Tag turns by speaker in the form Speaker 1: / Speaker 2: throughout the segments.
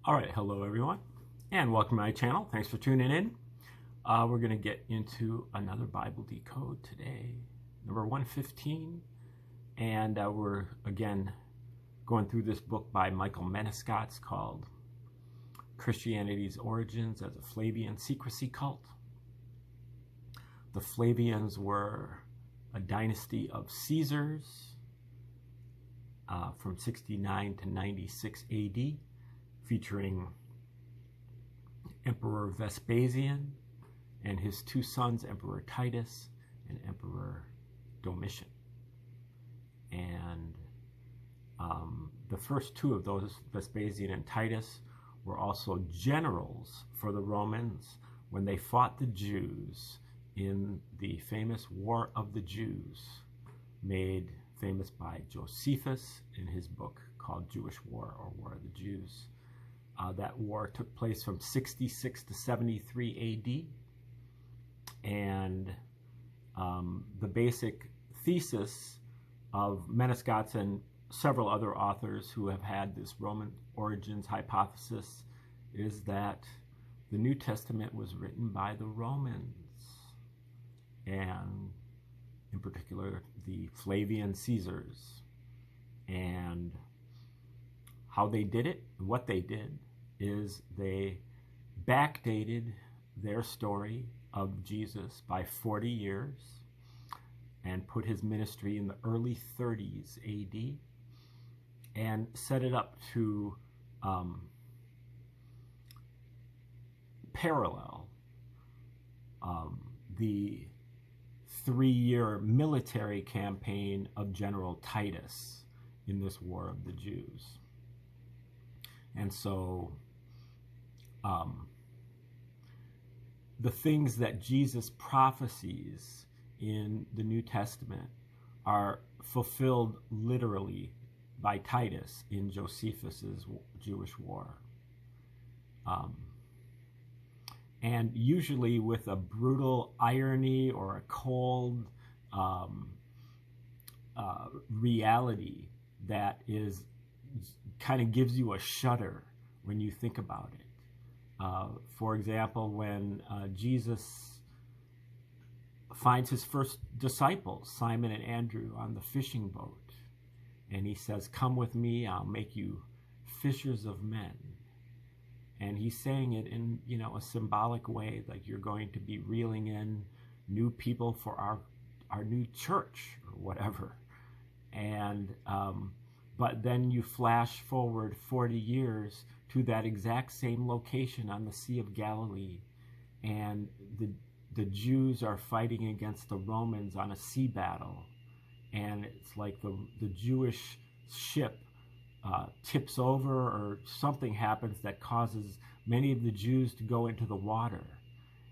Speaker 1: All right, hello everyone, and welcome to my channel. Thanks for tuning in. We're going to get into another Bible Decode today, number 115, and we're again going through this book by Michael Menescott called Christianity's Origins as a Flavian Secrecy Cult. The Flavians were a dynasty of Caesars from 69 to 96 AD, featuring Emperor Vespasian and his two sons, Emperor Titus and Emperor Domitian. And the first two of those, Vespasian and Titus, were also generals for the Romans when they fought the Jews in the famous War of the Jews, made famous by Josephus in his book called Jewish War or War of the Jews. That war took place from 66 to 73 AD, and the basic thesis of Menescott and several other authors who have had this Roman origins hypothesis is that the New Testament was written by the Romans, and in particular the Flavian Caesars. And how they did it, what they did, is they backdated their story of Jesus by 40 years and put his ministry in the early 30s AD and set it up to parallel the 3-year military campaign of General Titus in this War of the Jews. And so the things that Jesus prophesies in the New Testament are fulfilled literally by Titus in Josephus's Jewish War. And usually with a brutal irony or a cold reality that is kind of gives you a shudder when you think about it. For example, when Jesus finds his first disciples, Simon and Andrew, on the fishing boat, and he says, "Come with me, I'll make you fishers of men." And he's saying it in, a symbolic way, like you're going to be reeling in new people for our new church or whatever. And but then you flash forward 40 years to that exact same location on the Sea of Galilee, and the Jews are fighting against the Romans on a sea battle, and it's like the Jewish ship tips over or something happens that causes many of the Jews to go into the water.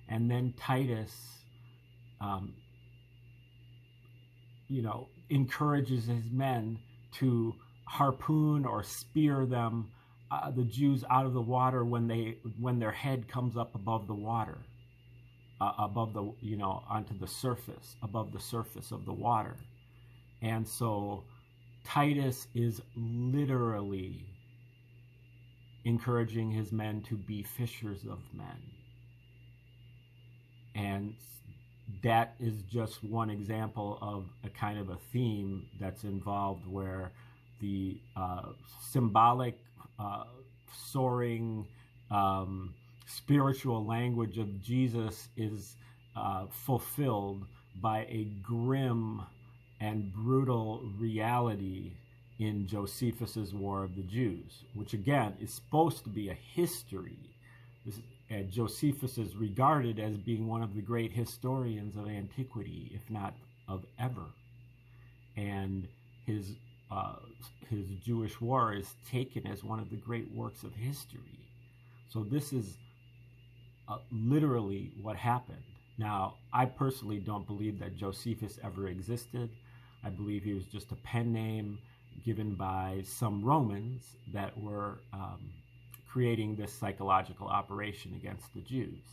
Speaker 1: And then Titus, encourages his men to harpoon or spear them, the Jews, out of the water when their head comes up above the water, above the, onto the surface, above the surface of the water. And so Titus is literally encouraging his men to be fishers of men. And that is just one example of a kind of a theme that's involved, where the symbolic, soaring, spiritual language of Jesus is fulfilled by a grim and brutal reality in Josephus's War of the Jews, which again is supposed to be a history. Josephus is regarded as being one of the great historians of antiquity, if not of ever. And his Jewish War is taken as one of the great works of history. So this is literally what happened. Now, I personally don't believe that Josephus ever existed. I believe he was just a pen name given by some Romans that were creating this psychological operation against the Jews.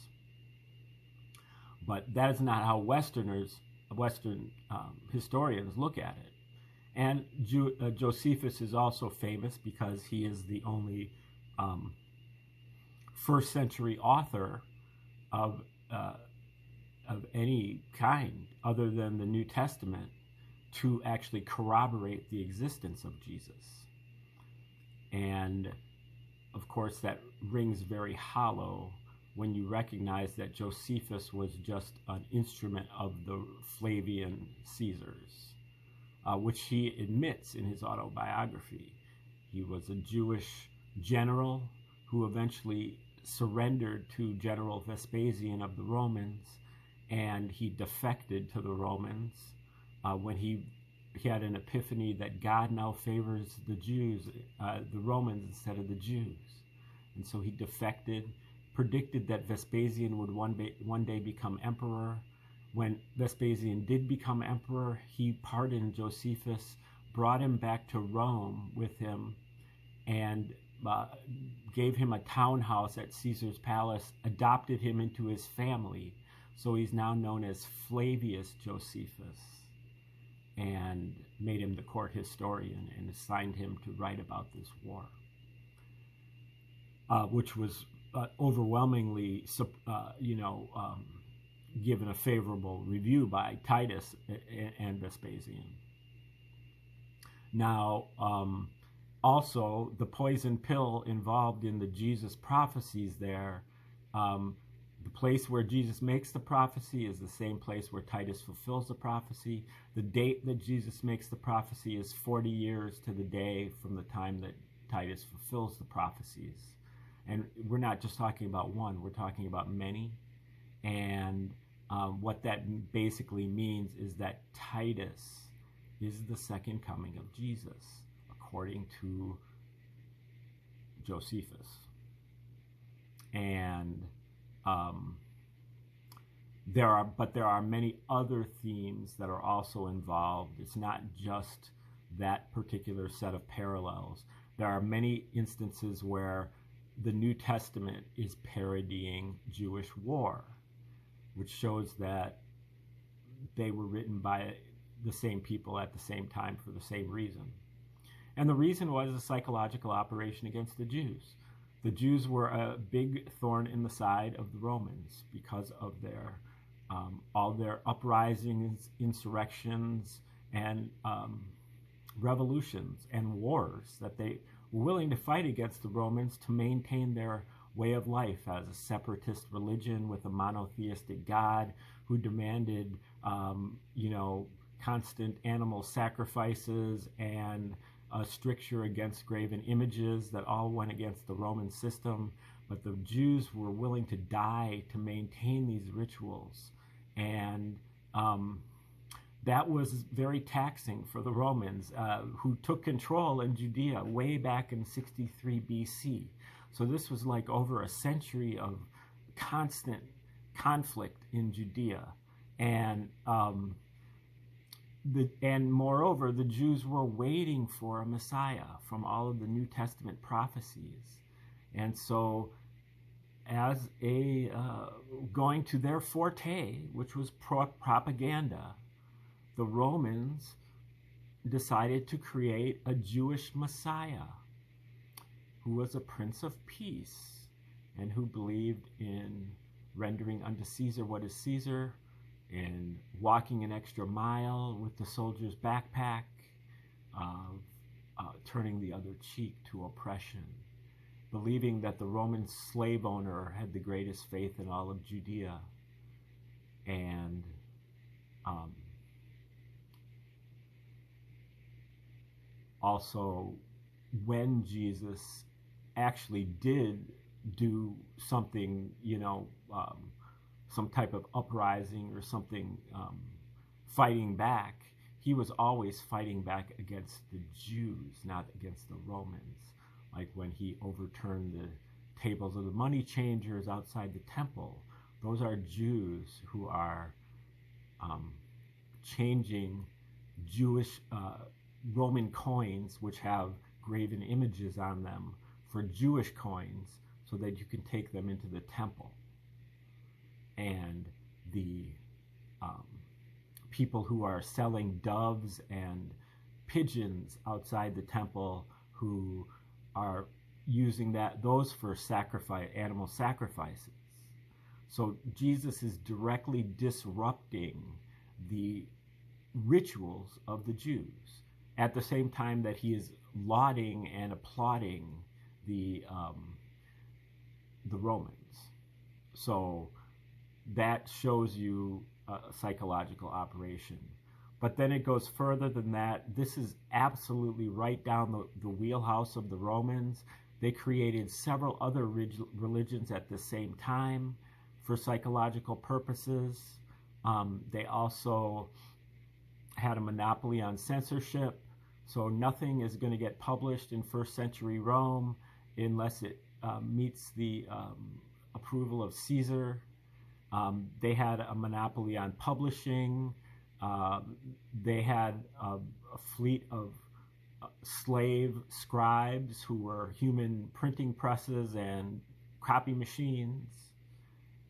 Speaker 1: But that is not how Western historians look at it. And Josephus is also famous because he is the only first century author of any kind other than the New Testament to actually corroborate the existence of Jesus. And of course, that rings very hollow when you recognize that Josephus was just an instrument of the Flavian Caesars, which he admits in his autobiography. He was a Jewish general who eventually surrendered to General Vespasian of the Romans, and he defected to the Romans when he had an epiphany that God now favors the Jews, the Romans instead of the Jews. And so he defected, predicted that Vespasian would one day become emperor. When Vespasian did become emperor, he pardoned Josephus, brought him back to Rome with him, and gave him a townhouse at Caesar's palace, adopted him into his family. So he's now known as Flavius Josephus, and made him the court historian and assigned him to write about this war, which was overwhelmingly, given a favorable review by Titus and Vespasian. Now, also, the poison pill involved in the Jesus prophecies there, the place where Jesus makes the prophecy is the same place where Titus fulfills the prophecy. The date that Jesus makes the prophecy is 40 years to the day from the time that Titus fulfills the prophecies. And we're not just talking about one, we're talking about many. And what that basically means is that Titus is the second coming of Jesus, according to Josephus. And there are many other themes that are also involved. It's not just that particular set of parallels. There are many instances where the New Testament is parodying Jewish war, which shows that they were written by the same people at the same time for the same reason. And the reason was a psychological operation against the Jews. The Jews were a big thorn in the side of the Romans because of their all their uprisings, insurrections, and revolutions and wars that they were willing to fight against the Romans to maintain their way of life as a separatist religion with a monotheistic God who demanded, constant animal sacrifices and a stricture against graven images that all went against the Roman system. But the Jews were willing to die to maintain these rituals. And that was very taxing for the Romans, who took control in Judea way back in 63 BC. So this was like over a century of constant conflict in Judea. And moreover, the Jews were waiting for a Messiah from all of the New Testament prophecies. And so as going to their forte, which was propaganda, the Romans decided to create a Jewish Messiah who was a Prince of Peace and who believed in rendering unto Caesar what is Caesar, in walking an extra mile with the soldier's backpack, turning the other cheek to oppression, believing that the Roman slave owner had the greatest faith in all of Judea. And also, when Jesus actually did do something, some type of uprising or something, fighting back, he was always fighting back against the Jews, not against the Romans. Like when he overturned the tables of the money changers outside the temple. Those are Jews who are changing Jewish Roman coins, which have graven images on them, for Jewish coins so that you can take them into the temple. And the people who are selling doves and pigeons outside the temple, who are using those for animal sacrifices. So Jesus is directly disrupting the rituals of the Jews at the same time that he is lauding and applauding the Romans. So that shows you a psychological operation. But then it goes further than that. This is absolutely right down the wheelhouse of the Romans. They created several other religions at the same time for psychological purposes. They also had a monopoly on censorship. So nothing is going to get published in first century Rome unless it meets the approval of Caesar. They had a monopoly on publishing. They had a fleet of slave scribes who were human printing presses and copy machines.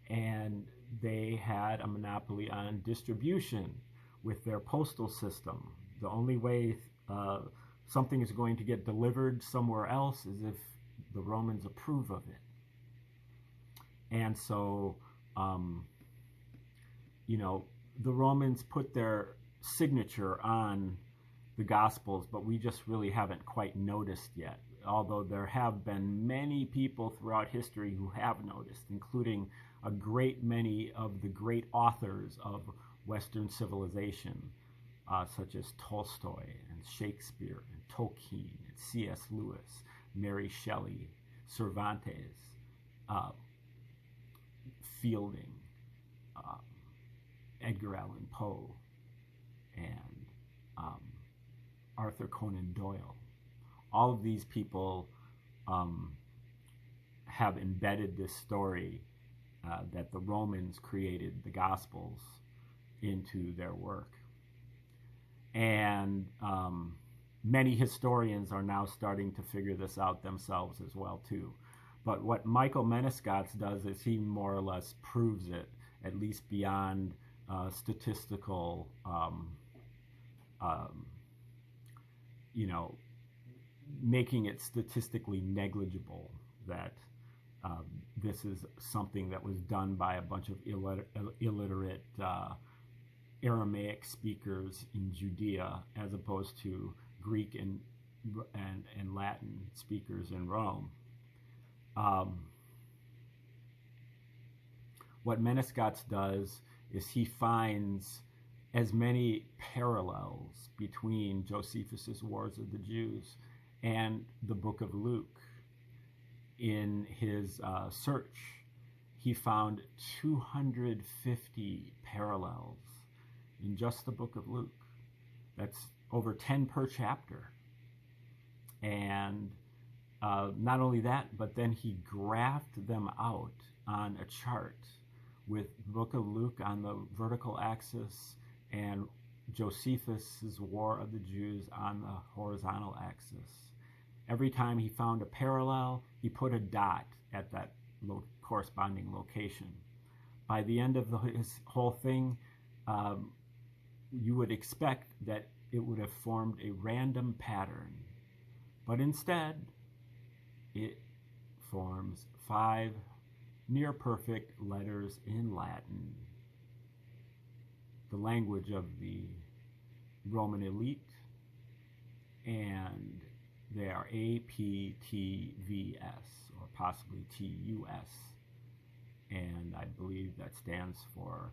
Speaker 1: And they had a monopoly on distribution with their postal system. The only way something is going to get delivered somewhere else is if the Romans approve of it. And so, the Romans put their signature on the Gospels, but we just really haven't quite noticed yet. Although there have been many people throughout history who have noticed, including a great many of the great authors of Western civilization, such as Tolstoy and Shakespeare and Tolkien and C.S. Lewis, Mary Shelley, Cervantes, Fielding, Edgar Allan Poe, and Arthur Conan Doyle. All of these people have embedded this story that the Romans created the Gospels into their work. And many historians are now starting to figure this out themselves as well, too. But what Michael Menescats does is he more or less proves it, at least beyond statistical, making it statistically negligible that this is something that was done by a bunch of illiterate Aramaic speakers in Judea, as opposed to Greek and Latin speakers in Rome. What Menescats does is he finds as many parallels between Josephus's Wars of the Jews and the Book of Luke. In his search, he found 250 parallels in just the Book of Luke. That's over 10 per chapter. And not only that, but then he graphed them out on a chart with the Book of Luke on the vertical axis and Josephus's War of the Jews on the horizontal axis. Every time he found a parallel, he put a dot at that corresponding location. By the end of his whole thing, you would expect that it would have formed a random pattern. But instead, it forms 5 near-perfect letters in Latin, the language of the Roman elite, and they are APTVS, or possibly TUS, and I believe that stands for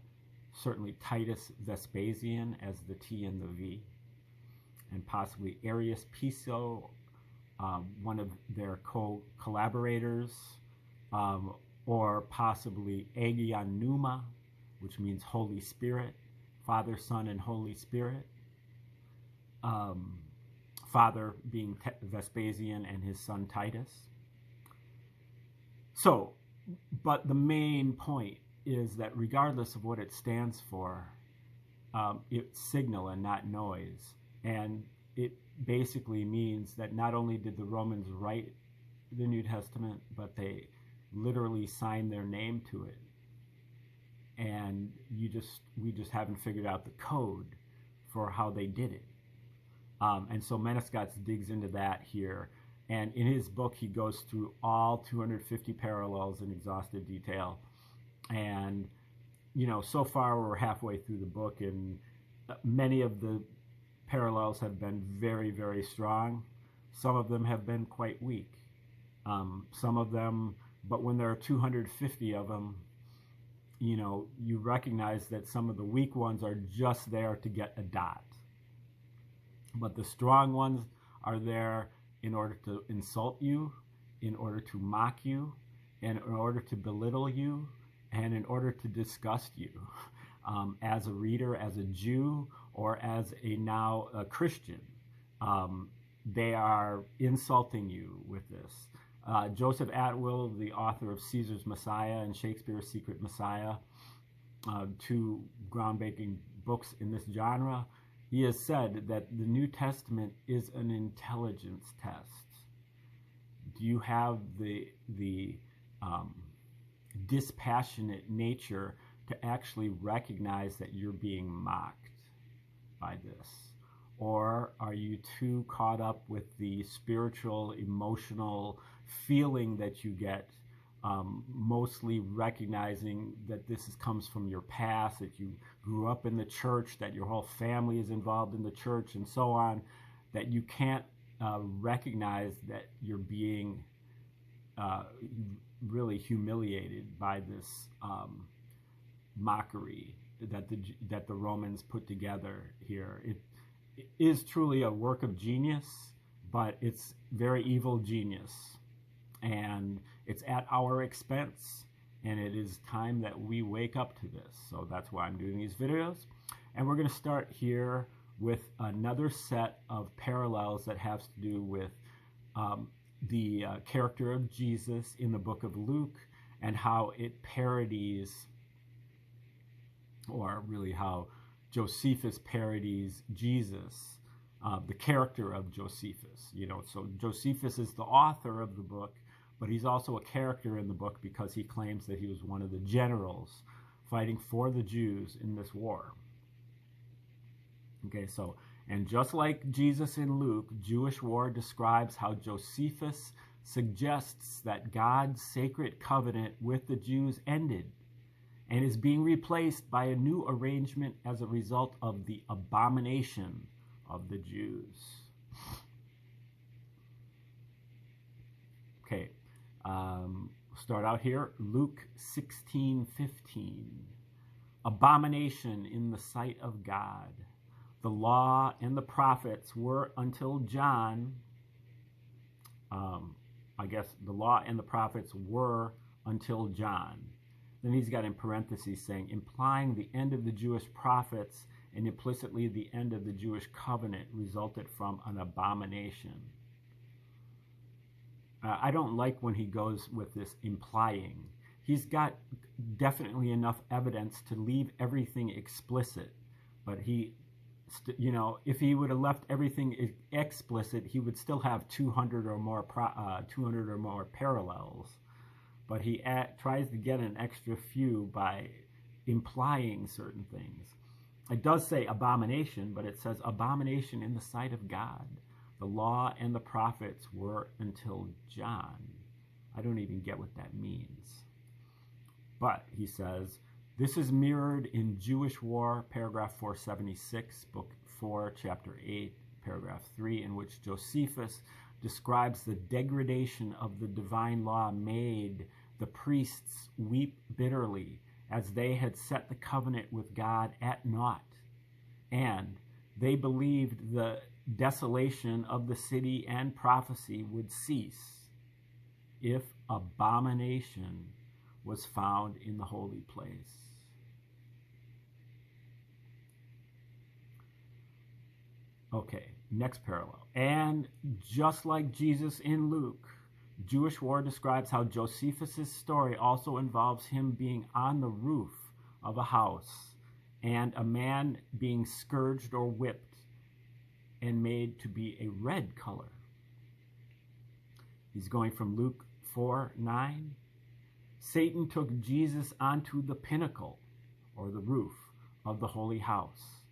Speaker 1: certainly Titus Vespasian as the T and the V, and possibly Arius Piso, one of their collaborators, or possibly Agion Pneuma, which means Holy Spirit, Father, Son, and Holy Spirit. Father being Vespasian and his son Titus. So, but the main point is that regardless of what it stands for, it's signal and not noise. And it basically means that not only did the Romans write the New Testament, but they literally signed their name to it. And we just haven't figured out the code for how they did it. And so Menescats digs into that here. And in his book, he goes through all 250 parallels in exhaustive detail. And, so far we're halfway through the book, and many of the parallels have been very, very strong. Some of them have been quite weak. Some of them, but when there are 250 of them, you recognize that some of the weak ones are just there to get a dot. But the strong ones are there in order to insult you, in order to mock you, and in order to belittle you, and in order to disgust you. As a reader, as a Jew, or as a Christian, they are insulting you with this. Joseph Atwill, the author of Caesar's Messiah and Shakespeare's Secret Messiah, two groundbreaking books in this genre, he has said that the New Testament is an intelligence test. Do you have the dispassionate nature to actually recognize that you're being mocked by this? Or are you too caught up with the spiritual, emotional feeling that you get, mostly recognizing that this comes from your past, that you grew up in the church, that your whole family is involved in the church, and so on, that you can't recognize that you're being really humiliated by this mockery that the Romans put together here? It is truly a work of genius, but it's very evil genius, and it's at our expense, and it is time that we wake up to this. So that's why I'm doing these videos. And we're going to start here with another set of parallels that has to do with the character of Jesus in the book of Luke, and how it parodies, or really how Josephus parodies Jesus, the character of Josephus. So Josephus is the author of the book, but he's also a character in the book because he claims that he was one of the generals fighting for the Jews in this war. Okay, so, and just like Jesus in Luke, Jewish war describes how Josephus suggests that God's sacred covenant with the Jews ended and is being replaced by a new arrangement as a result of the abomination of the Jews. Okay, start out here, Luke 16:15. Abomination in the sight of God. The law and the prophets were until John. I guess the law and the prophets were until John. Then he's got in parentheses saying, implying the end of the Jewish prophets and implicitly the end of the Jewish covenant resulted from an abomination. I don't like when he goes with this implying. He's got definitely enough evidence to leave everything explicit, but he, if he would have left everything explicit, he would still have 200 or more parallels. But he tries to get an extra few by implying certain things. It does say abomination, but it says abomination in the sight of God. The law and the prophets were until John. I don't even get what that means. But he says, this is mirrored in Jewish War, paragraph 476, book 4, chapter 8, paragraph 3, in which Josephus describes the degradation of the divine law made the priests weep bitterly as they had set the covenant with God at naught, and they believed the desolation of the city and prophecy would cease if abomination was found in the holy place. Okay, next parallel. And just like Jesus in Luke, Jewish war describes how Josephus' story also involves him being on the roof of a house and a man being scourged or whipped and made to be a red color. He's going from Luke 4:9. Satan took Jesus onto the pinnacle or the roof of the holy house.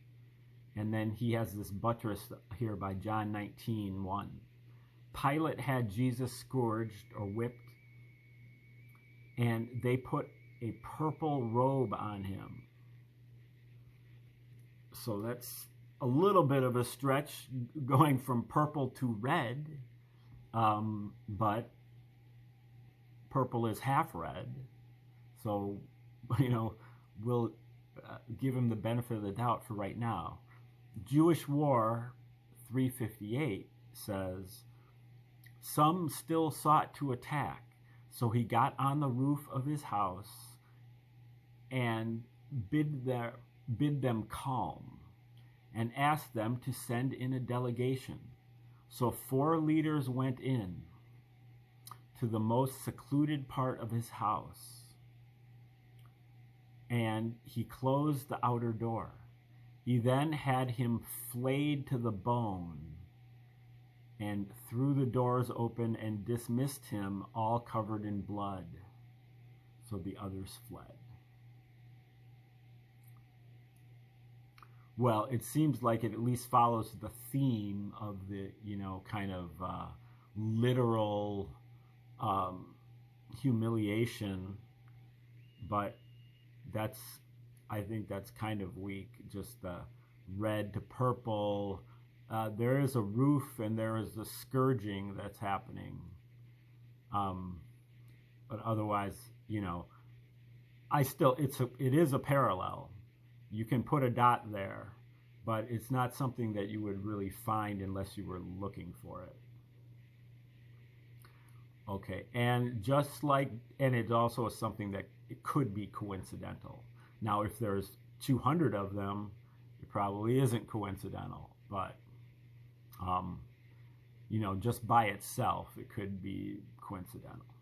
Speaker 1: And then he has this buttress here by John 19:1. Pilate had Jesus scourged or whipped, and they put a purple robe on him. So that's a little bit of a stretch going from purple to red, but purple is half red. So, we'll give him the benefit of the doubt for right now. Jewish War 358 says, some still sought to attack, so he got on the roof of his house and bid them calm, and asked them to send in a delegation. So 4 leaders went in to the most secluded part of his house, and he closed the outer door. He then had him flayed to the bone, and threw the doors open and dismissed him, all covered in blood. So the others fled. Well, it seems like it at least follows the theme of the, kind of literal humiliation, but I think that's kind of weak, just the red to purple. There is a roof and there is the scourging that's happening. But otherwise, it is a parallel. You can put a dot there, but it's not something that you would really find unless you were looking for it. Okay, and it's also something that it could be coincidental. Now, if there's 200 of them, it probably isn't coincidental, but just by itself, it could be coincidental.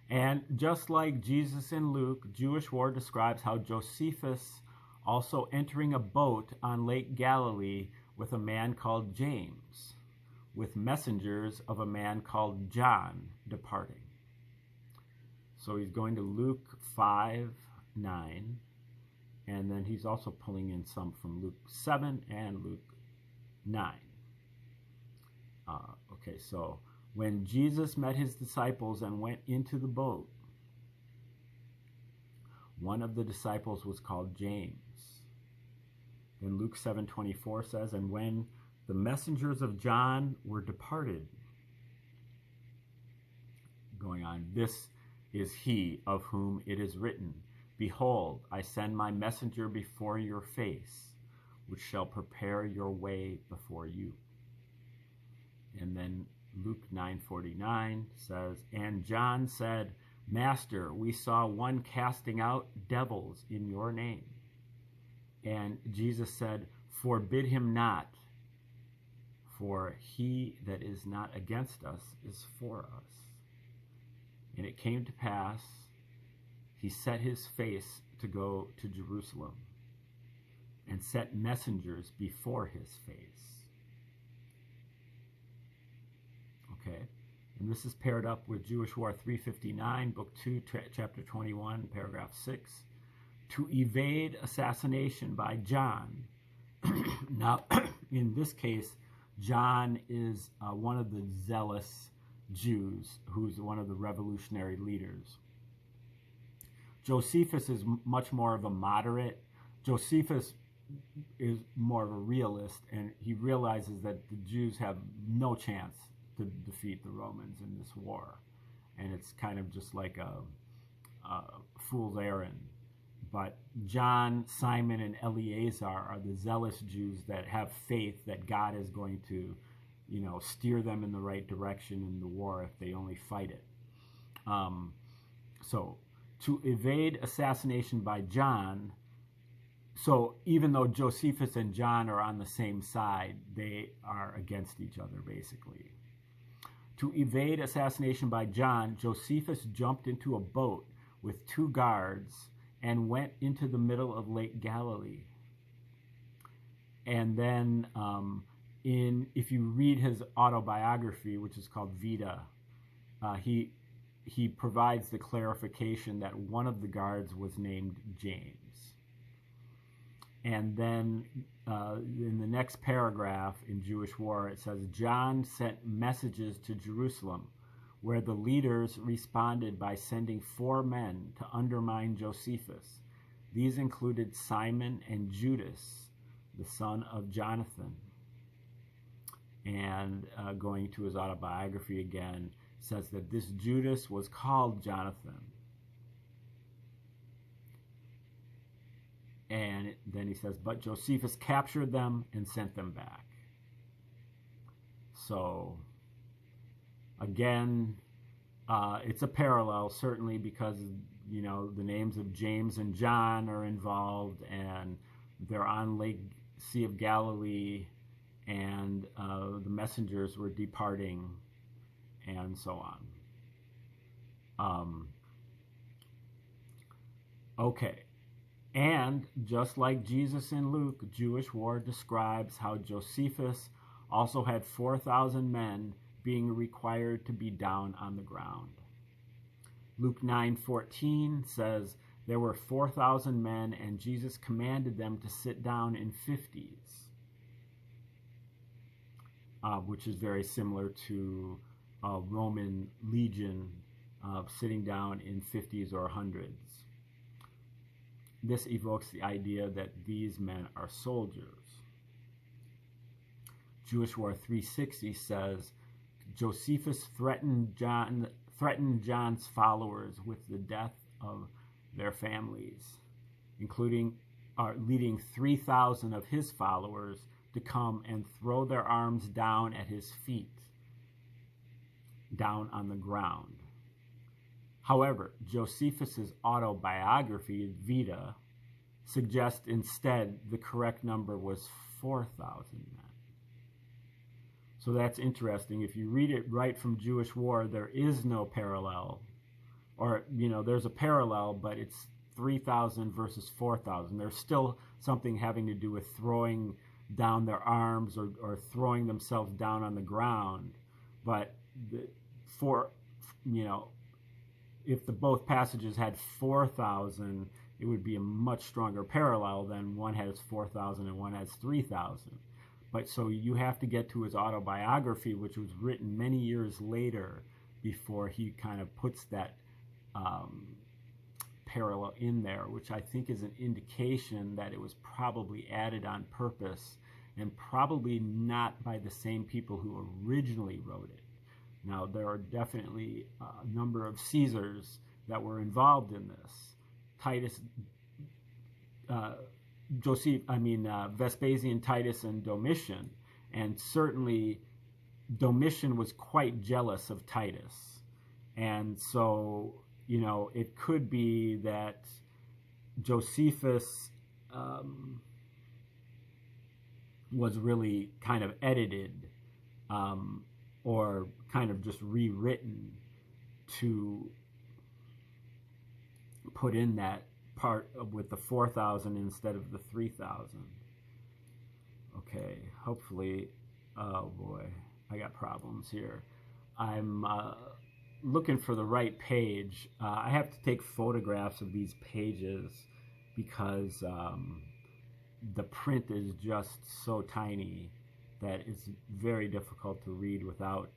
Speaker 1: And just like Jesus in Luke, Jewish War describes how Josephus also entering a boat on Lake Galilee with a man called James, with messengers of a man called John departing. So he's going to Luke 5:9, and then he's also pulling in some from Luke 7 and Luke 9. Okay, so when Jesus met his disciples and went into the boat, one of the disciples was called James. Then Luke 7:24 says, and when the messengers of John were departed, going on, this is he of whom it is written, behold, I send my messenger before your face, which shall prepare your way before you. And then Luke 9:49 says, and John said, Master, we saw one casting out devils in your name. And Jesus said, forbid him not, for he that is not against us is for us. And it came to pass, he set his face to go to Jerusalem, and set messengers before his face. Okay, and this is paired up with Jewish War 359, Book 2, Chapter 21, Paragraph 6, to evade assassination by John. Now, in this case, John is one of the zealous Jews, who's one of the revolutionary leaders. Josephus is much more of a moderate. Josephus is more of a realist, and he realizes that the Jews have no chance to defeat the Romans in this war, and it's kind of just like a fool's errand. But John, Simon, and Eleazar are the zealous Jews that have faith that God is going to, steer them in the right direction in the war if they only fight it. So to evade assassination by John, so even though Josephus and John are on the same side, they are against each other, basically. To evade assassination by John, Josephus jumped into a boat with 2 guards and went into the middle of Lake Galilee. And then if you read his autobiography, which is called Vita, he provides the clarification that one of the guards was named James. And then in the next paragraph in Jewish War, it says, John sent messages to Jerusalem, where the leaders responded by sending 4 men to undermine Josephus. These included Simon and Judas, the son of Jonathan. And going to his autobiography again, says that this Judas was called Jonathan. And then he says, but Josephus captured them and sent them back. So, again, it's a parallel, certainly, because, you know, the names of James and John are involved, and they're on Lake Sea of Galilee, and the messengers were departing, and so on. Okay. And just like Jesus in Luke, Jewish War describes how Josephus also had 4,000 men being required to be down on the ground. Luke 9:14 says there were 4,000 men and Jesus commanded them to sit down in 50s, which is very similar to a Roman legion sitting down in 50s or 100s. This evokes the idea that these men are soldiers. Jewish War 360 says Josephus threatened John's followers with the death of their families, including leading 3,000 of his followers to come and throw their arms down at his feet, down on the ground. However, Josephus's autobiography, Vita, suggests instead the correct number was 4,000 men. So that's interesting. If you read it right from Jewish War, there is no parallel. Or, you know, there's a parallel, but it's 3,000 versus 4,000. There's still something having to do with throwing down their arms or throwing themselves down on the ground. But if both passages had 4,000, it would be a much stronger parallel than one has 4,000 and one has 3,000. But so you have to get to his autobiography, which was written many years later, before he kind of puts that parallel in there, which I think is an indication that it was probably added on purpose and probably not by the same people who originally wrote it. Now, there are definitely a number of Caesars that were involved in this. Vespasian, Titus, and Domitian. And certainly Domitian was quite jealous of Titus. And so, you know, it could be that Josephus was really kind of edited or kind of just rewritten to put in that part with the 4,000 instead of the 3,000. Okay, hopefully, oh boy, I got problems here. I'm looking for the right page. I have to take photographs of these pages because the print is just so tiny that it's very difficult to read without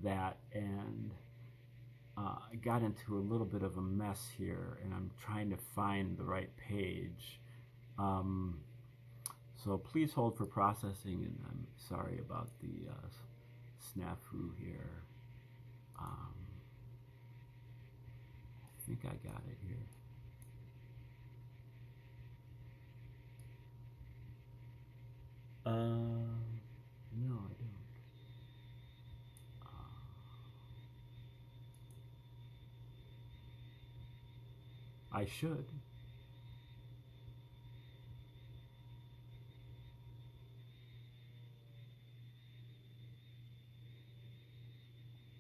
Speaker 1: that. And I got into a little bit of a mess here, and I'm trying to find the right page. So please hold for processing, and I'm sorry about the snafu here. I think I got it here. No, I don't. I should.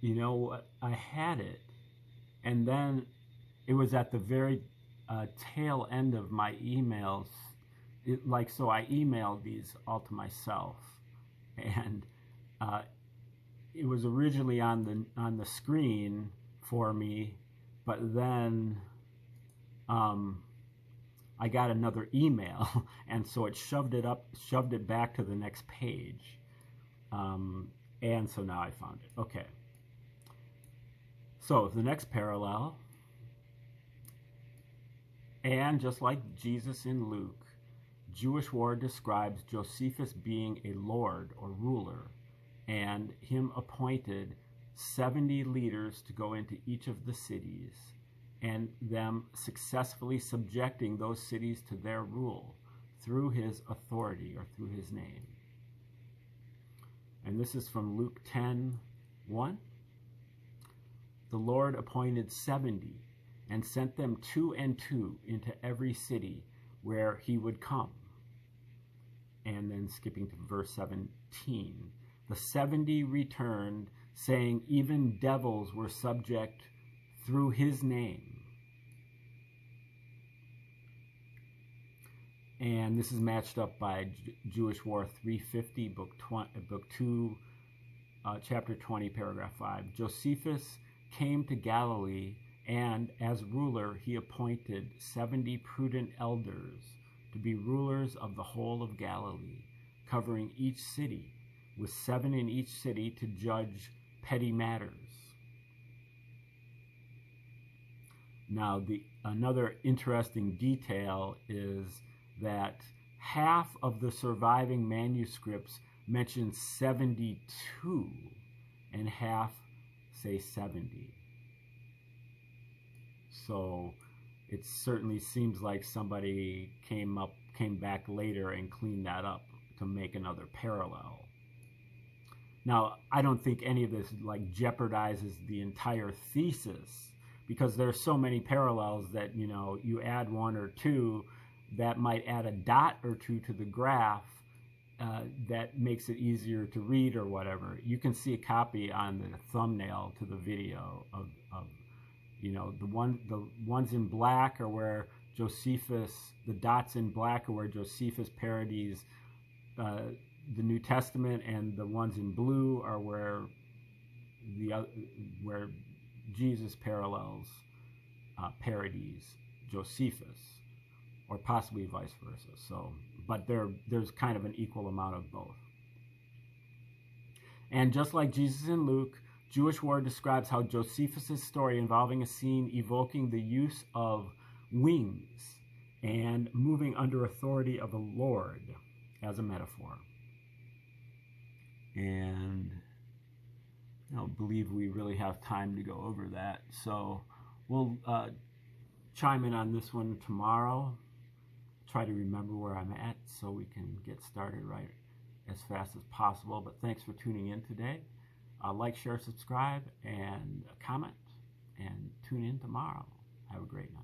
Speaker 1: You know what? I had it, and then it was at the very tail end of my emails. So I emailed these all to myself, and it was originally on the screen for me, but then I got another email, and so it shoved it back to the next page. And so now I found it. Okay. So the next parallel, and just like Jesus in Luke, Jewish war describes Josephus being a lord or ruler, and him appointed 70 leaders to go into each of the cities, and them successfully subjecting those cities to their rule through his authority or through his name. And this is from Luke 10:1. The Lord appointed 70 and sent them 2 and 2 into every city where he would come. And then skipping to verse 17. The 70 returned, saying even devils were subject through his name. And this is matched up by Jewish War 350, book 2, chapter 20, paragraph 5. Josephus came to Galilee, and as ruler he appointed 70 prudent elders to be rulers of the whole of Galilee, covering each city, with 7 in each city to judge petty matters. Now, another interesting detail is that half of the surviving manuscripts mention 72 and half say 70. So it certainly seems like somebody came back later and cleaned that up to make another parallel. Now, I don't think any of this like jeopardizes the entire thesis, because there's so many parallels that, you know, you add 1 or 2 that might add a dot or 2 to the graph that makes it easier to read or whatever. You can see a copy on the thumbnail to the video of you know, the ones in black are where Josephus, the dots in black are where Josephus parodies the New Testament, and the ones in blue are where Jesus parodies Josephus, or possibly vice versa. So, but there's kind of an equal amount of both. And just like Jesus in Luke, Jewish War describes how Josephus' story involving a scene evoking the use of wings and moving under authority of a lord as a metaphor. And I don't believe we really have time to go over that. So we'll chime in on this one tomorrow. Try to remember where I'm at so we can get started right as fast as possible. But thanks for tuning in today. Like, share, subscribe, and comment, and tune in tomorrow. Have a great night.